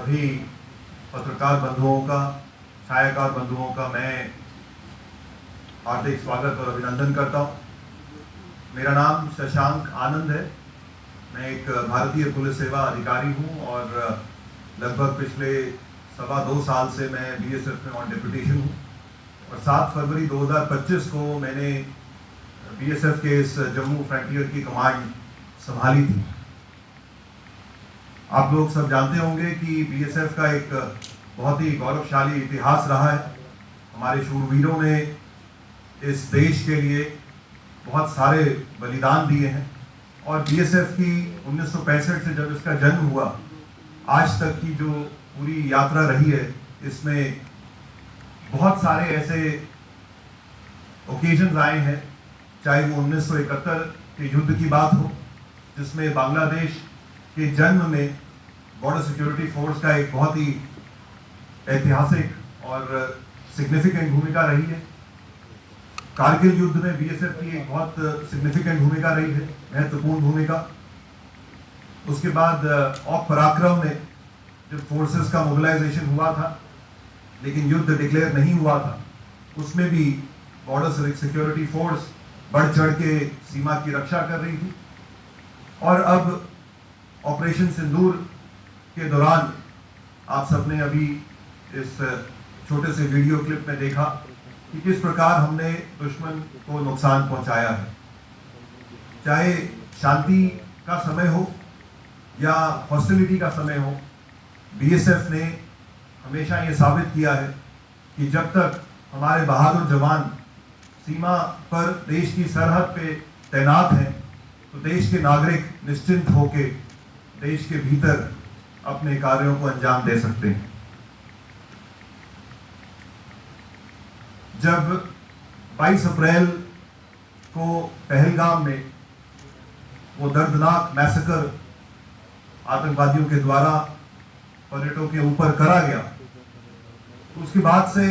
सभी पत्रकार बंधुओं का, छायाकार बंधुओं का मैं हार्दिक स्वागत और अभिनंदन करता हूँ। मेरा नाम शशांक आनंद है। मैं एक भारतीय पुलिस सेवा अधिकारी हूँ और लगभग पिछले 2.25 साल से मैं बीएसएफ में ऑन डेपुटेशन हूँ और 7 फरवरी 2025 को मैंने बीएसएफ के इस जम्मू फ्रंटियर की कमांड संभाली थी। आप लोग सब जानते होंगे कि बीएसएफ का एक बहुत ही गौरवशाली इतिहास रहा है। हमारे शूरवीरों ने इस देश के लिए बहुत सारे बलिदान दिए हैं और बीएसएफ की 1965 से जब इसका जन्म हुआ आज तक की जो पूरी यात्रा रही है, इसमें बहुत सारे ऐसे ओकेजन्स आए हैं, चाहे वो 1971 के युद्ध की बात हो जिसमें बांग्लादेश के जन्म में बॉर्डर सिक्योरिटी फोर्स का एक बहुत ही ऐतिहासिक और सिग्निफिकेंट भूमिका रही है। कारगिल युद्ध में बीएसएफ की एक बहुत सिग्निफिकेंट भूमिका रही है, महत्वपूर्ण भूमिका। उसके बाद ऑप पराक्रम में जब फोर्सेस का मोबिलाइजेशन हुआ था लेकिन युद्ध डिक्लेयर नहीं हुआ था, उसमें भी बॉर्डर सिक्योरिटी फोर्स बढ़ चढ़ के सीमा की रक्षा कर रही थी। और अब ऑपरेशन सिंदूर के दौरान आप सबने अभी इस छोटे से वीडियो क्लिप में देखा कि किस प्रकार हमने दुश्मन को नुकसान पहुंचाया है। चाहे शांति का समय हो या हॉस्टिलिटी का समय हो, बीएसएफ ने हमेशा ये साबित किया है कि जब तक हमारे बहादुर जवान सीमा पर देश की सरहद पे तैनात हैं तो देश के नागरिक निश्चिंत होकर देश के भीतर अपने कार्यों को अंजाम दे सकते हैं। जब 22 अप्रैल को पहलगाम में वो दर्दनाक मैसेकर आतंकवादियों के द्वारा पर्यटकों के ऊपर करा गया, तो उसके बाद से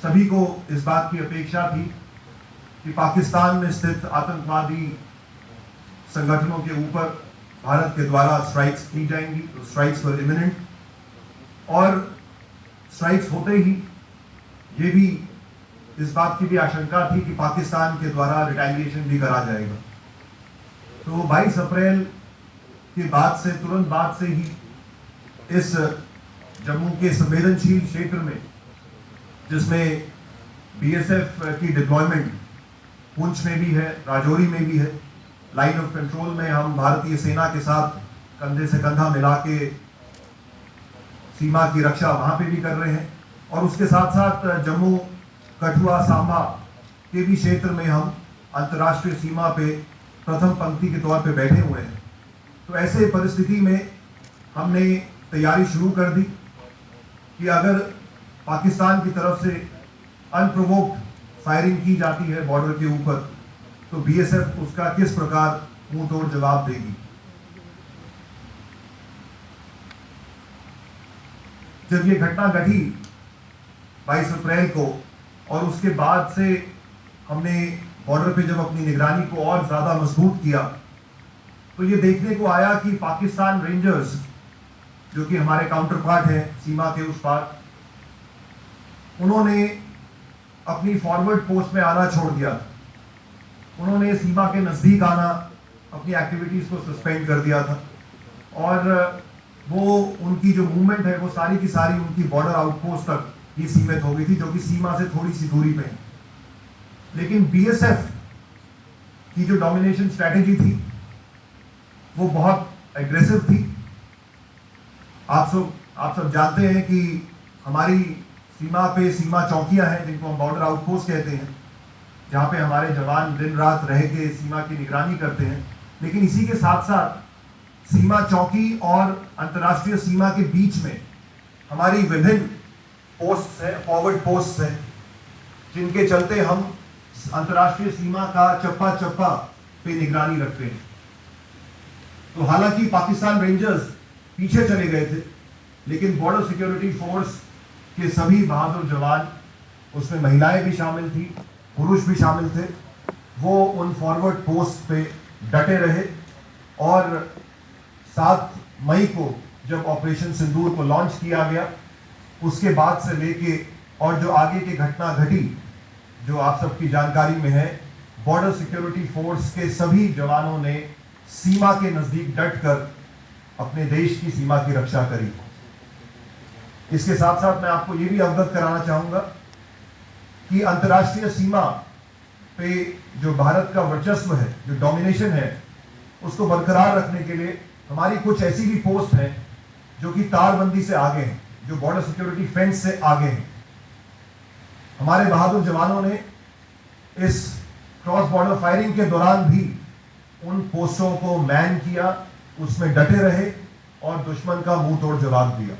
सभी को इस बात की अपेक्षा थी कि पाकिस्तान में स्थित आतंकवादी संगठनों के ऊपर भारत के द्वारा स्ट्राइक्स की जाएंगी। तो स्ट्राइक्स वर इमिनेंट और स्ट्राइक्स होते ही ये भी इस बात की भी आशंका थी कि पाकिस्तान के द्वारा रिटेलिएशन भी करा जाएगा। तो 22 अप्रैल के बाद से तुरंत बाद से ही इस जम्मू के संवेदनशील क्षेत्र में जिसमें बीएसएफ की डिप्लॉयमेंट पुंछ में भी है, राजौरी में भी है, लाइन ऑफ कंट्रोल में हम भारतीय सेना के साथ कंधे से कंधा मिला के सीमा की रक्षा वहां पे भी कर रहे हैं और उसके साथ साथ जम्मू, कठुआ, सांबा के भी क्षेत्र में हम अंतर्राष्ट्रीय सीमा पे प्रथम पंक्ति के तौर पे बैठे हुए हैं। तो ऐसे परिस्थिति में हमने तैयारी शुरू कर दी कि अगर पाकिस्तान की तरफ से अनप्रोवोक्ड फायरिंग की जाती है बॉर्डर के ऊपर तो बीएसएफ उसका किस प्रकार मुंह तोड़ जवाब देगी। जब ये घटना घटी 22 अप्रैल को और उसके बाद से हमने बॉर्डर पे जब अपनी निगरानी को और ज्यादा मजबूत किया तो ये देखने को आया कि पाकिस्तान रेंजर्स जो कि हमारे काउंटर पार्ट हैं सीमा के उस पार, उन्होंने अपनी फॉरवर्ड पोस्ट में आना छोड़ दिया। उन्होंने सीमा के नजदीक आना, अपनी एक्टिविटीज को सस्पेंड कर दिया था और वो उनकी जो मूवमेंट है वो सारी की सारी उनकी बॉर्डर आउटपोस्ट तक ही सीमित हो गई थी जो कि सीमा से थोड़ी सी दूरी पे है। लेकिन बीएसएफ की जो डोमिनेशन स्ट्रेटेजी थी वो बहुत एग्रेसिव थी। आप सब जानते हैं कि हमारी सीमा पे सीमा चौकियां हैं जिनको हम बॉर्डर आउटपोस्ट कहते हैं, जहां पे हमारे जवान दिन रात रह के सीमा की निगरानी करते हैं। लेकिन इसी के साथ साथ सीमा चौकी और अंतर्राष्ट्रीय सीमा के बीच में हमारी विभिन्न पोस्ट है, फॉरवर्ड पोस्ट है, जिनके चलते हम अंतर्राष्ट्रीय सीमा का चप्पा चप्पा पे निगरानी रखते हैं। तो हालांकि पाकिस्तान रेंजर्स पीछे चले गए थे लेकिन बॉर्डर सिक्योरिटी फोर्स के सभी बहादुर जवान, उसमें महिलाएं भी शामिल थी, पुरुष भी शामिल थे, वो उन फॉरवर्ड पोस्ट पे डटे रहे और 7 मई को जब ऑपरेशन सिंदूर को लॉन्च किया गया, उसके बाद से लेके और जो आगे की घटना घटी, जो आप सबकी जानकारी में है, बॉर्डर सिक्योरिटी फोर्स के सभी जवानों ने सीमा के नजदीक डटकर अपने देश की सीमा की रक्षा करी। इसके साथ साथ मैं आपको यह भी अवगत कराना चाहूंगा कि अंतर्राष्ट्रीय सीमा पे जो भारत का वर्चस्व है, जो डोमिनेशन है, उसको बरकरार रखने के लिए हमारी कुछ ऐसी भी पोस्ट हैं जो कि तारबंदी से आगे हैं, जो बॉर्डर सिक्योरिटी फेंस से आगे हैं। हमारे बहादुर जवानों ने इस क्रॉस बॉर्डर फायरिंग के दौरान भी उन पोस्टों को मैन किया, उसमें डटे रहे और दुश्मन का मुंह तोड़ जवाब दिया।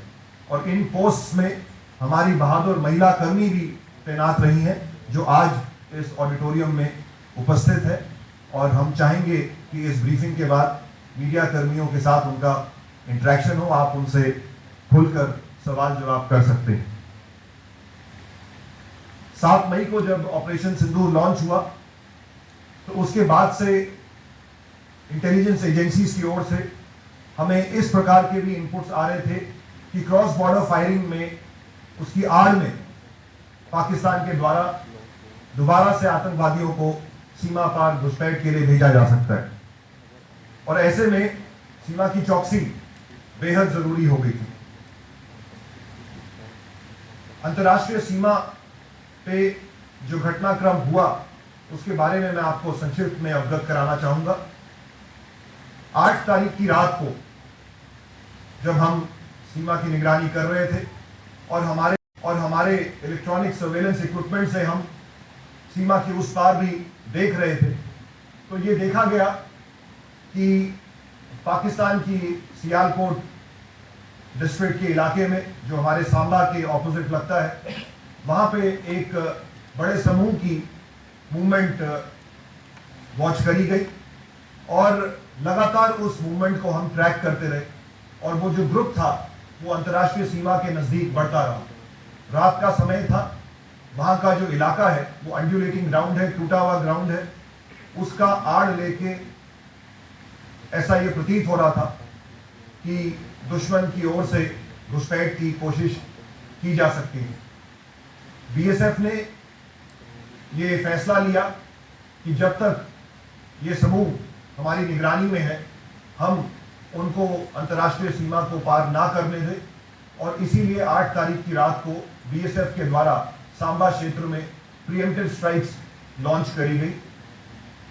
और इन पोस्ट्स में हमारी बहादुर महिला कर्मी भी तैनात रही हैं, जो आज इस ऑडिटोरियम में उपस्थित है। और हम चाहेंगे कि इस ब्रीफिंग के बाद मीडिया कर्मियों के साथ उनका इंटरेक्शन हो, आप उनसे खुलकर सवाल जवाब कर सकते हैं। 7 मई को जब ऑपरेशन सिंदूर लॉन्च हुआ, तो उसके बाद से इंटेलिजेंस एजेंसीज की ओर से हमें इस प्रकार के भी इनपुट्स आ रहे थे कि क्रॉस बॉर्डर फायरिंग में, उसकी आड़ में पाकिस्तान के द्वारा दोबारा से आतंकवादियों को सीमा पार घुसपैठ के लिए भेजा जा सकता है। और ऐसे में सीमा की चौकसी बेहद जरूरी हो गई थी। अंतर्राष्ट्रीय सीमा पे जो घटनाक्रम हुआ, उसके बारे में मैं आपको संक्षिप्त में अवगत कराना चाहूंगा। 8 तारीख की रात को जब हम सीमा की निगरानी कर रहे थे और हमारे इलेक्ट्रॉनिक सर्वेलेंस इक्विपमेंट से हम सीमा के उस पार भी देख रहे थे, तो ये देखा गया कि पाकिस्तान की सियालकोट डिस्ट्रिक्ट के इलाके में, जो हमारे सांबा के ऑपोजिट लगता है, वहां पे एक बड़े समूह की मूवमेंट वॉच करी गई और लगातार उस मूवमेंट को हम ट्रैक करते रहे। और वो जो ग्रुप था वो अंतर्राष्ट्रीय सीमा के नजदीक बढ़ता रहा। रात का समय था, वहां का जो इलाका है वो अंडुलेटिंग ग्राउंड है, टूटा हुआ ग्राउंड है। उसका आड़ लेके ऐसा ये प्रतीत हो रहा था कि दुश्मन की ओर से घुसपैठ की कोशिश की जा सकती है। बीएसएफ ने ये फैसला लिया कि जब तक ये समूह हमारी निगरानी में है, हम उनको अंतर्राष्ट्रीय सीमा को पार ना करने दें। और इसीलिए 8 तारीख की रात को बीएसएफ के द्वारा सांबा क्षेत्र में प्रीएम्प्टिव स्ट्राइक्स लॉन्च करी गई।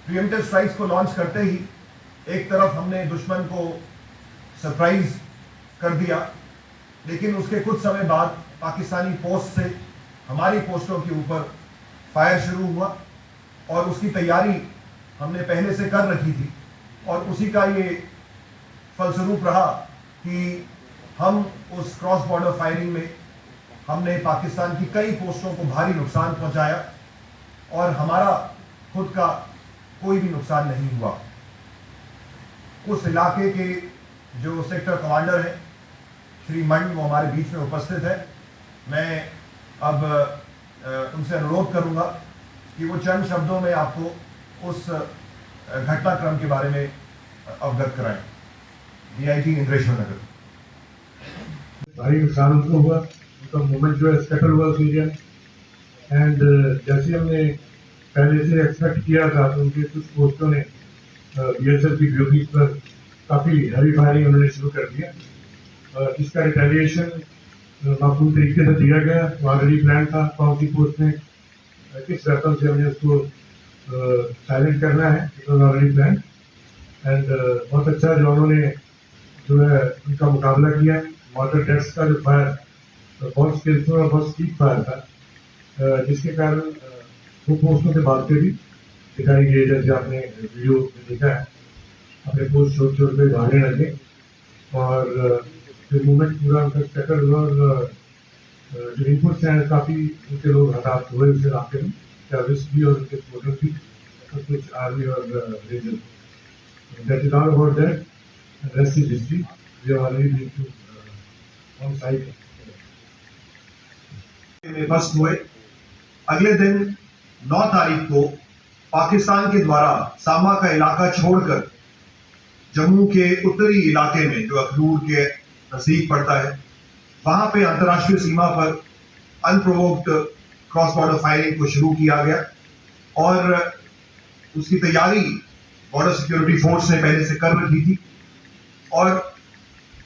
प्रीएम्प्टिव स्ट्राइक्स को लॉन्च करते ही एक तरफ हमने दुश्मन को सरप्राइज कर दिया, लेकिन उसके कुछ समय बाद पाकिस्तानी पोस्ट से हमारी पोस्टों के ऊपर फायर शुरू हुआ और उसकी तैयारी हमने पहले से कर रखी थी। और उसी का ये फलस्वरूप रहा कि हम उस क्रॉस बॉर्डर फायरिंग में हमने पाकिस्तान की कई पोस्टों को भारी नुकसान पहुंचाया और हमारा खुद का कोई भी नुकसान नहीं हुआ। उस इलाके के जो सेक्टर कमांडर हैं श्री मंड, वो हमारे बीच में उपस्थित है। मैं अब उनसे अनुरोध करूंगा कि वो चंद शब्दों में आपको उस घटनाक्रम के बारे में अवगत कराएं। डीआईजी इंद्रेश्वर नगर। भारी नुकसान उनको हुआ, उनका मूवमेंट जो है स्कैटर हुआ उस एरिया में। एंड जैसे हमने पहले से एक्सपेक्ट किया था, तो उनके कुछ पोस्टों ने बीएसएफ की ड्यूटीज पर काफ़ी हैवी फायरिंग उन्होंने शुरू कर दिया, जिसका रिटेलिएशन माकूल तरीके से दिया गया। ऑलरेडी प्लान था कौन सी पोस्ट में किस वेपन से हमने उसको साइलेंट करना है, it was already plan. And बहुत अच्छा जवानों ने जो है उनका मुकाबला किया। वाटर डेट्स का जो फायर बहुत स्किलफुल और बहुत स्टीप फायर था, जिसके कारण वो पोस्टों के बाद भी दिखाई गई, जैसे आपने वीडियो में देखा है, अपने पोस्ट छोड़ छोड़ के भागने लगे और फिर मूवमेंट पूरा उनका स्कैटर हुआ। और जो इनपुट्स हैं काफ़ी उनके लोग हताहत हुए उस इलाके में, टेररिस्ट भी और उनके सपोर्टर्स भी, कुछ आर्मी और ranger. That is all about that, rest is history. We are already being to on site में बस्ट हुए। अगले दिन 9 तारीख को पाकिस्तान के द्वारा सांबा का इलाका छोड़कर जम्मू के उत्तरी इलाके में जो अखनूर के नजदीक पड़ता है, वहां पे अंतर्राष्ट्रीय सीमा पर अनप्रोवोक्ड क्रॉस बॉर्डर फायरिंग को शुरू किया गया और उसकी तैयारी बॉर्डर सिक्योरिटी फोर्स ने पहले से कर रखी थी और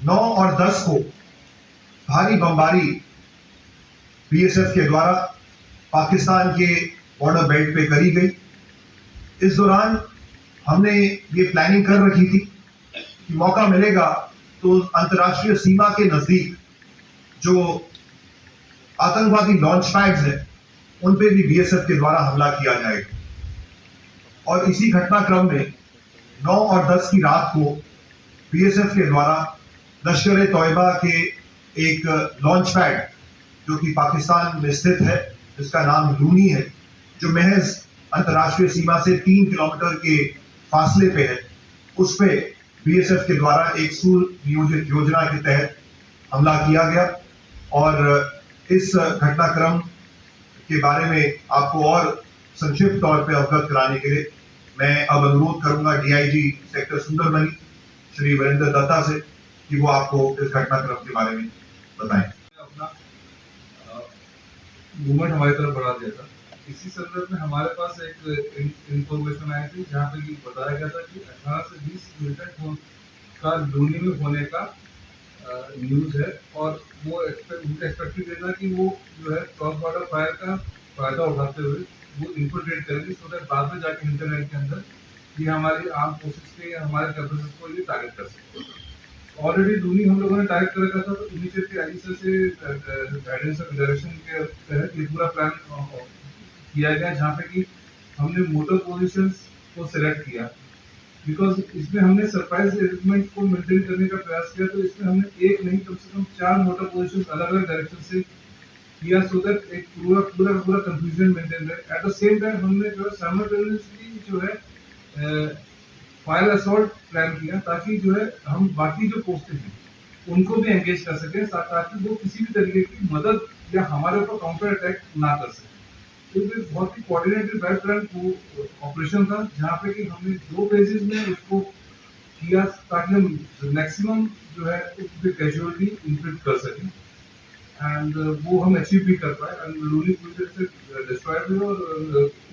9 और 10 को भारी बमबारी बीएसएफ के द्वारा पाकिस्तान के बॉर्डर बेल्ट पे करी गई। इस दौरान हमने ये प्लानिंग कर रखी थी कि मौका मिलेगा तो अंतर्राष्ट्रीय सीमा के नजदीक जो आतंकवादी लॉन्च पैड्स हैं उन पे भी बीएसएफ के द्वारा हमला किया जाएगा और इसी घटनाक्रम में 9 और 10 की रात को बीएसएफ के द्वारा लश्कर तौयबा के एक लॉन्च पैड जो कि पाकिस्तान में स्थित है, जिसका नाम लूनी है, जो महज अंतर्राष्ट्रीय सीमा से 3 किलोमीटर के फासले पे है, उस पे बीएसएफ के द्वारा एक सुनियोजित योजना के तहत हमला किया गया और इस घटनाक्रम के बारे में आपको और संक्षिप्त तौर पे अवगत कराने के लिए मैं अब अनुरोध करूंगा डीआईजी सेक्टर सुंदरमणि श्री वीरेंद्र दत्ता से कि वो आपको इस घटनाक्रम के बारे में बताएं। अपना मूवमेंट हमारी तरफ बढ़ा दिया था। इसी संदर्भ में हमारे पास एक इंफॉर्मेशन आई थी जहाँ पे ये बताया गया था कि 18 से 20 मिलिटेंट का लूनी में होने का न्यूज़ है और वो उनका एक्सपेक्टेड था कि वो जो है क्रॉस बॉर्डर फायर का फायदा उठाते हुए वो इन्फिल्ट्रेट करेंगे सो दैट बाद में जाके इंटरनेट के अंदर ये हमारी आर्म फोर्सेस के या हमारे कैपेसिटीज को ये टारगेट कर सकते। ऑलरेडी लूनी हम लोगों ने टारगेट कर रखा था, तो इमीडिएटली आईजीएसएल से गाइडेंस और डायरेक्शन के तहत ये पूरा प्लान किया गया जहाँ पे कि हमने मोटर पोजीशंस को सिलेक्ट किया बिकॉज इसमें हमने सरप्राइज एलिमेंट को मेंटेन करने का प्रयास किया। तो इसमें हमने एक नहीं कम से कम 4 मोटर पोजीशंस अलग अलग डायरेक्शन से किया सो दैट एक पूरा कंफ्यूजन मेंटेन रहे। एट द सेम टाइम हमने जो है साइमल्टेनियसली जो है फायर असॉल्ट प्लान किया ताकि जो है हम बाकी जो पोस्टें हैं उनको भी एंगेज कर सकें ताकि वो किसी भी तरीके की मदद या हमारे ऊपर काउंटर अटैक ना कर सकें। तो ये बहुत ही कोऑर्डिनेटेड वेल प्लान ऑपरेशन था जहाँ पे कि हमने 2 फेजेस में उसको किया ताकि हम मैक्सिमम जो है उसकी कैजुअलिटी इन्फ्लिक्ट कर सकें एंड वो हम अचीव भी कर पाए एंड लूनी पूरी तरह से डिस्ट्रॉय हुई और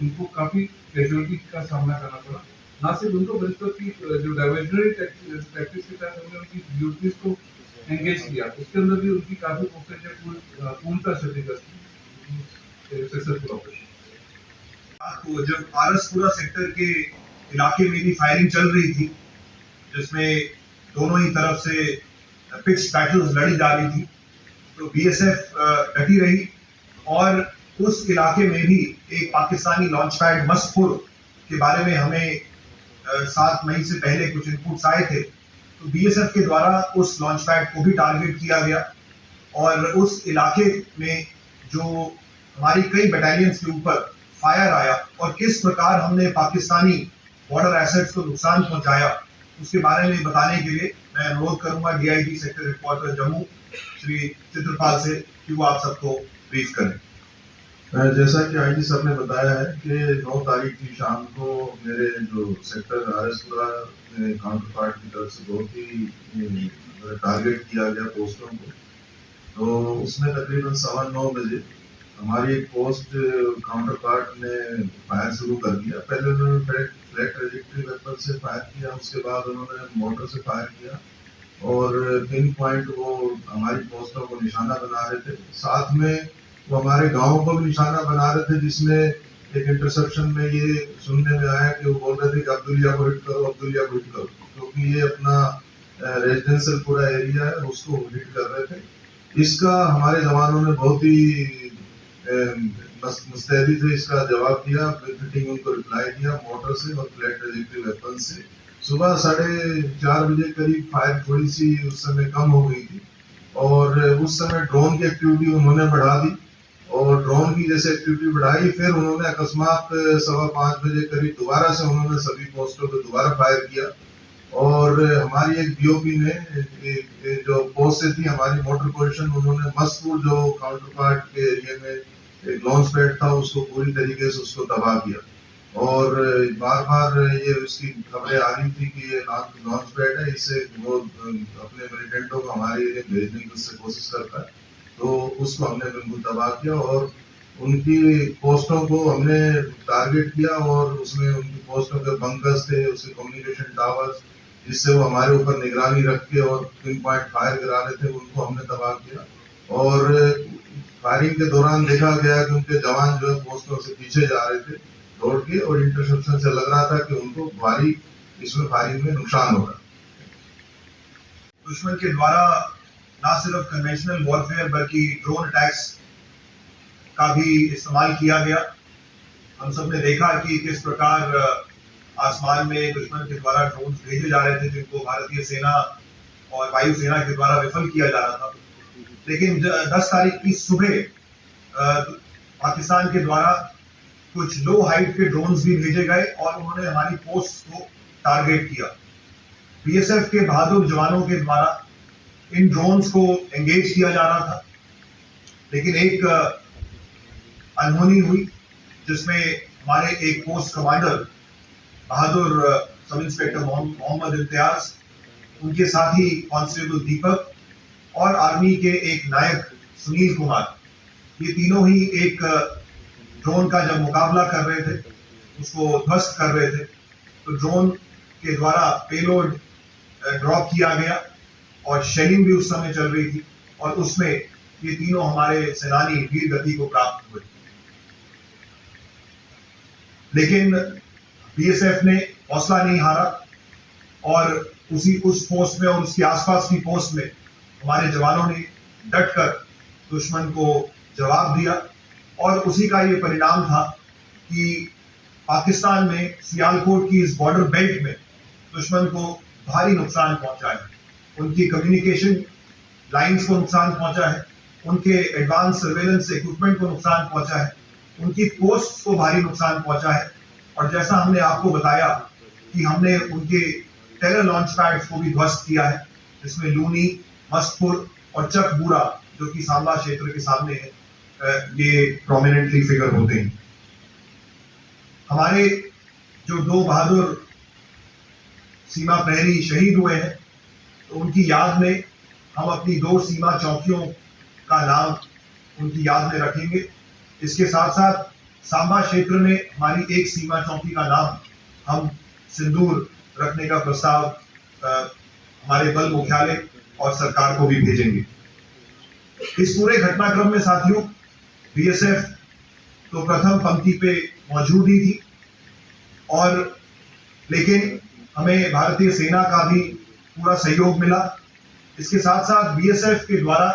उनको काफ़ी कैजुअलिटी का सामना करना पड़ा। ना सिर्फ उनको बल्कि जो डाइवर्जनरी टैक्टिक्स के तहत हमने उनकी ड्यूटीज को एंगेज किया उसके अंदर भी उनकी काफ़ी पोस्टें पूर्णतः क्षतिग्रस्त सक्सेसफुल ऑपरेशन। तो जब आरसपुरा सेक्टर के इलाके में भी फायरिंग चल रही थी जिसमें दोनों ही तरफ से पिच बैटल्स लड़ी जा रही थी, तो बीएसएफ डटी रही और उस इलाके में भी एक पाकिस्तानी लॉन्च पैड मस्तपुर के बारे में हमें 7 मई से पहले कुछ इनपुट्स आए थे। तो बीएसएफ के द्वारा उस लॉन्च पैड को भी टारगेट किया गया और उस इलाके में जो हमारी कई बटालियंस के ऊपर फायर आया और किस प्रकार हमने पाकिस्तानी बॉर्डर एसेट्स को नुकसान पहुंचाया उसके बारे में बताने के लिए मैं अनुरोध करूंगा DIG sector headquarter Jammu Shri Chitrapal से कि वो आप सबको ब्रीफ करें। जैसा कि आईजी साहब ने बताया है कि 9 तारीख की शाम को मेरे जो सेक्टर आरएसपुरा काउंटर पार्ट की तरफ से बहुत ही टारगेट किया गया पोस्टों को। तो उसमें तकरीबन 9:15 बजे हमारी एक पोस्ट काउंटर पार्ट ने फायर शुरू कर दिया। पहले उन्होंने फ्लैट ट्रैजेक्टरी वेपन से फायर किया, उसके बाद उन्होंने मोटर से फायर किया और पिन पॉइंट वो हमारी पोस्टों को निशाना बना रहे थे। साथ में वो हमारे गाँव को भी निशाना बना रहे थे, जिसमें एक इंटरसेप्शन में ये सुनने में आया कि वो बोल रहे थे कि अब्दुलिया को हिट करो, अब्दुलिया को हिट करो, क्योंकि ये अपना रेजिडेंशियल पूरा एरिया है उसको हिट कर रहे थे। इसका हमारे जवानों ने बहुत ही मुस्तैदी से इसका जवाब दिया, फिटिंग उनको रिप्लाई दिया मोटर से और फ्लैट ट्रैजेक्टरी वेपन से। सुबह 4:30 बजे करीब फायर थोड़ी सी उस समय कम हो गई थी और उस समय ड्रोन की एक्टिविटी उन्होंने बढ़ा दी और ड्रोन की जैसे एक्टिविटी बढ़ाई फिर उन्होंने अकस्मात 5:15 बजे करीब दोबारा से उन्होंने सभी पोस्टों पर दोबारा फायर किया और हमारी एक बीओपी ने जो पोस्ट से थी हमारी मोटर पोजीशन, उन्होंने मस्तपुर जो काउंटर पार्ट के एरिया में एक लॉन्च पैड था उसको पूरी तरीके से उसको तबाह किया। और बार बार ये उसकी खबरें आ रही थी कि ये लॉन्च पैड है, इससे वो अपने मिलिटेंटों को हमारे एरिया भेजने की उससे कोशिश करता है। तो उसको हमने बिल्कुल तबाह किया और उनकी पोस्टों को हमने टारगेट किया और उसमें उनकी पोस्टों के बंकर्स थे, उसके कम्युनिकेशन टावर्स, जिससे वो हमारे ऊपर निगरानी रख के और पिन पॉइंट फायर गिरा रहे थे, उनको हमने तबाह किया। और फायरिंग के दौरान देखा गया कि उनके जवान जो है पोस्टों से पीछे जा रहे थे दौड़ के, और इंटरसेप्शन से लग रहा था कि उनको भारी इसमें फायरिंग में नुकसान होगा। दुश्मन के द्वारा न सिर्फ कन्वेंशनल वॉरफेयर बल्कि ड्रोन अटैक्स का भी इस्तेमाल किया गया। हम सब ने देखा कि किस प्रकार आसमान में दुश्मन के द्वारा ड्रोन भेजे जा रहे थे, जिनको भारतीय सेना और वायुसेना के द्वारा विफल किया जा रहा था। लेकिन 10 तारीख की सुबह पाकिस्तान के द्वारा कुछ लो हाइट के ड्रोन्स भी भेजे गए और उन्होंने हमारी पोस्ट को टारगेट किया। बीएसएफ के बहादुर जवानों के द्वारा इन ड्रोन्स को एंगेज किया जा रहा था, लेकिन एक अनहोनी हुई जिसमें हमारे एक पोस्ट कमांडर बहादुर सब इंस्पेक्टर मोहम्मद इम्तियाज, उनके साथी कांस्टेबल दीपक और आर्मी के एक नायक सुनील कुमार, ये तीनों ही एक ड्रोन का जब मुकाबला कर रहे थे, उसको ध्वस्त कर रहे थे, तो ड्रोन के द्वारा पेलोड ड्रॉप किया गया और शेलिंग भी उस समय चल रही थी और उसमें ये तीनों हमारे सेनानी वीर गति को प्राप्त हुए। लेकिन बीएसएफ ने हौसला नहीं हारा और उस पोस्ट में और उसके आसपास की पोस्ट में हमारे जवानों ने डटकर दुश्मन को जवाब दिया और उसी का ये परिणाम था कि पाकिस्तान में सियालकोट की इस बॉर्डर बेल्ट में दुश्मन को भारी नुकसान पहुंचा है। उनकी कम्युनिकेशन लाइंस को नुकसान पहुंचा है, उनके एडवांस सर्वेलेंस इक्विपमेंट को नुकसान पहुंचा है, उनकी पोस्ट को भारी नुकसान पहुंचा है। और जैसा हमने आपको बताया कि हमने उनके टेरर लॉन्च पैड्स को भी ध्वस्त किया है, जिसमें लूनी, मस्तपुर और चकबूरा, जो कि सांबा क्षेत्र के सामने है, ये प्रोमिनेंटली फिगर होते हैं। हमारे जो 2 बहादुर सीमा प्रहरी शहीद हुए हैं, तो उनकी याद में हम अपनी 2 सीमा चौकियों का नाम उनकी याद में रखेंगे। इसके साथ साथ सांबा क्षेत्र में हमारी एक सीमा चौकी का नाम हम सिंदूर रखने का प्रस्ताव हमारे बल मुख्यालय और सरकार को भी भेजेंगे। इस पूरे घटनाक्रम में साथियों, बीएसएफ तो प्रथम पंक्ति पे मौजूद ही थी और लेकिन हमें भारतीय सेना का भी पूरा सहयोग मिला। इसके साथ साथ बीएसएफ के द्वारा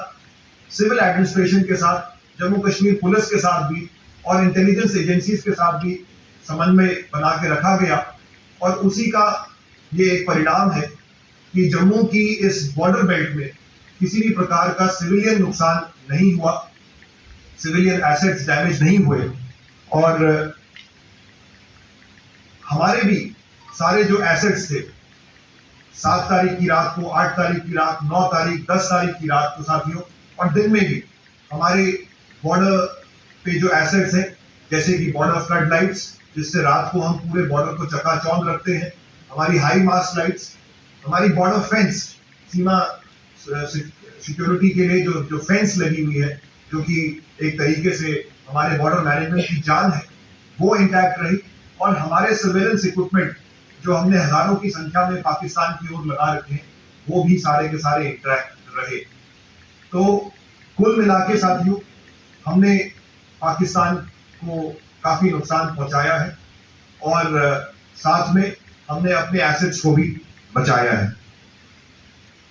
सिविल एडमिनिस्ट्रेशन के साथ, जम्मू कश्मीर पुलिस के साथ भी और इंटेलिजेंस एजेंसीज के साथ भी समन्वय बना के रखा गया और उसी का ये एक परिणाम है कि जम्मू की इस बॉर्डर बेल्ट में किसी भी प्रकार का सिविलियन नुकसान नहीं हुआ, सिविलियन एसेट्स डैमेज नहीं हुए और हमारे भी सारे जो एसेट्स थे 7 तारीख की रात को, 8 तारीख की रात, 9 तारीख, 10 तारीख की रात को साथियों, और दिन में भी हमारे बॉर्डर पे जो एसेट्स हैं, जैसे कि बॉर्डर फ्लड लाइट्स, जिससे रात को हम पूरे बॉर्डर को चकाचौंध रखते हैं, हमारी हाई मास्ट लाइट्स, हमारी बॉर्डर फेंस, सीमा सिक्योरिटी के लिए जो फेंस लगी हुई है, जो कि एक तरीके से हमारे बॉर्डर मैनेजमेंट की जान है, वो इंटैक्ट रही और हमारे सर्वेलेंस इक्विपमेंट जो हमने हजारों की संख्या में पाकिस्तान की ओर लगा रखे हैं, वो भी सारे के सारे इंटैक्ट रहे। तो कुल मिला के साथियों, हमने पाकिस्तान को काफी नुकसान पहुंचाया है और साथ में हमने अपने एसेट्स को भी बचाया है।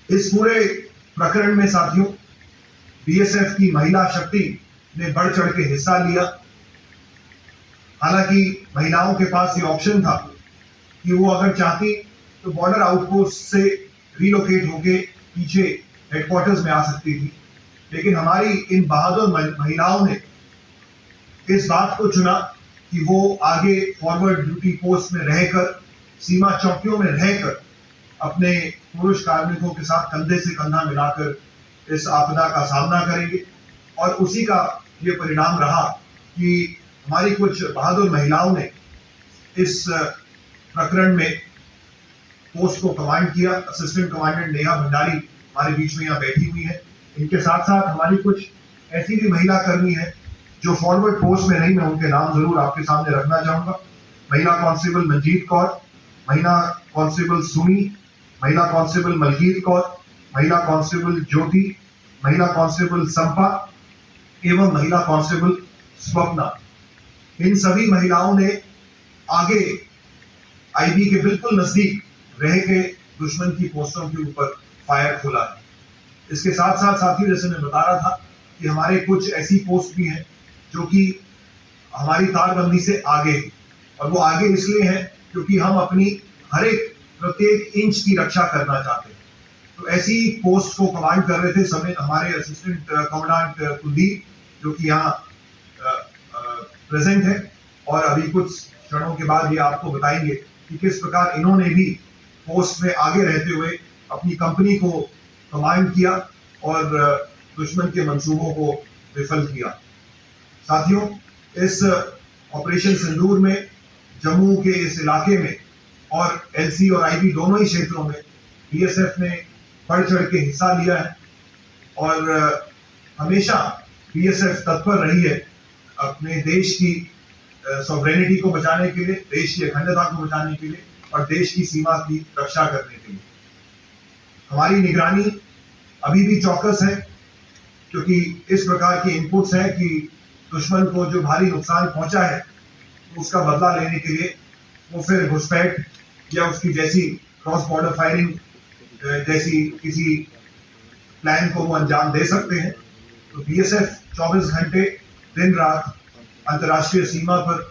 इस पूरे प्रकरण में साथियों, बीएसएफ की महिला शक्ति ने बढ़ चढ़ के हिस्सा लिया। हालांकि महिलाओं के पास ये ऑप्शन था कि वो अगर चाहती तो बॉर्डर आउटपोस्ट से रिलोकेट होके पीछे हेडक्वार्टर्स में आ सकती थी, लेकिन हमारी इन बहादुर महिलाओं ने इस बात को चुना कि वो आगे फॉरवर्ड ड्यूटी पोस्ट में रहकर, सीमा चौकियों में रहकर अपने पुरुष कार्मिकों के साथ कंधे से कंधा मिलाकर इस आपदा का सामना करेंगे और उसी का ये परिणाम रहा कि हमारी कुछ बहादुर महिलाओं ने इस प्रकरण में पोस्ट को कमांड किया। असिस्टेंट कमांडेंट नेहा भंडारी हमारे बीच में यहाँ बैठी हुई है। इनके साथ साथ हमारी कुछ ऐसी भी महिला कर्मी है जो फॉरवर्ड पोस्ट में नहीं, मैं उनके नाम जरूर आपके सामने रखना चाहूंगा। महिला कांस्टेबल मंजीत कौर, महिला कांस्टेबल सुमी, महिला कांस्टेबल मलकीत कौर, महिला कांस्टेबल ज्योति, महिला कांस्टेबल संपा एवं महिला कांस्टेबल स्वप्ना। इन सभी महिलाओं ने आगे आईबी के बिल्कुल नजदीक रह के दुश्मन की पोस्टों के ऊपर फायर खोला है। इसके साथ साथ साथी, जैसे मैं बता रहा था कि हमारे कुछ ऐसी पोस्ट भी हैं जो कि हमारी तारबंदी से आगे है, और वो आगे इसलिए है क्योंकि हम अपनी हर एक प्रत्येक इंच की रक्षा करना चाहते हैं। तो ऐसी पोस्ट को कमांड कर रहे थे समय हमारे असिस्टेंट कमांडेंट कुलदीप, जो कि यहाँ प्रेजेंट है, और अभी कुछ क्षणों के बाद ये आपको बताएंगे कि किस प्रकार इन्होंने भी पोस्ट में आगे रहते हुए अपनी कंपनी को कमांड किया और दुश्मन के मंसूबों को विफल किया। साथियों, इस ऑपरेशन सिंदूर में जम्मू के इस इलाके में और एलसी और आईबी दोनों ही क्षेत्रों में बीएसएफ ने बढ़ चढ़ के हिस्सा लिया है, और हमेशा बीएसएफ तत्पर रही है अपने देश की सॉवरेनिटी को बचाने के लिए, देश की अखंडता को बचाने के लिए और देश की सीमा की रक्षा करने के लिए। हमारी निगरानी अभी भी चौकस है, क्योंकि इस प्रकार की इनपुट्स हैं कि दुश्मन को जो भारी नुकसान पहुंचा है उसका बदला लेने के लिए वो फिर घुसपैठ या उसकी जैसी क्रॉस बॉर्डर फायरिंग जैसी किसी प्लान को वो अंजाम दे सकते हैं। तो बीएसएफ 24 घंटे दिन रात अंतर्राष्ट्रीय सीमा पर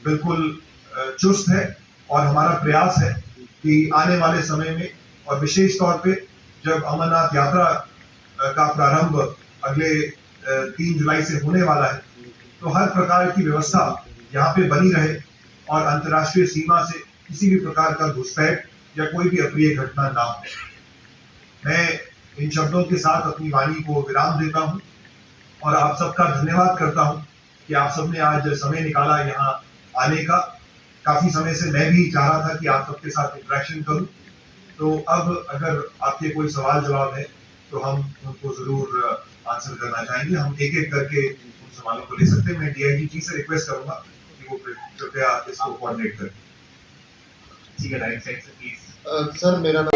बिल्कुल चुस्त है, और हमारा प्रयास है कि आने वाले समय में, और विशेष तौर पे जब अमरनाथ यात्रा का प्रारंभ अगले 3 जुलाई से होने वाला है, तो हर प्रकार की व्यवस्था यहाँ पे बनी रहे और अंतर्राष्ट्रीय सीमा से किसी भी प्रकार का घुसपैठ या कोई भी अप्रिय घटना ना हो। मैं इन शब्दों के साथ अपनी वाणी को विराम देता हूँ और आप सबका धन्यवाद करता हूँ कि आप सबने आज समय निकाला यहाँ आने का। काफी समय से मैं भी चाह रहा था कि आप सबके साथ इंटरेक्शन करूं, तो अब अगर आपके कोई सवाल जवाब है तो हम उनको जरूर आंसर करना चाहेंगे। हम एक एक करके उन सवालों को ले सकते हैं। मैं डीआईजी जी से रिक्वेस्ट करूंगा कि वो कृपया इसको कोऑर्डिनेट करें। ठीक है, राइट साइड से प्लीज। सर, मेरा नाम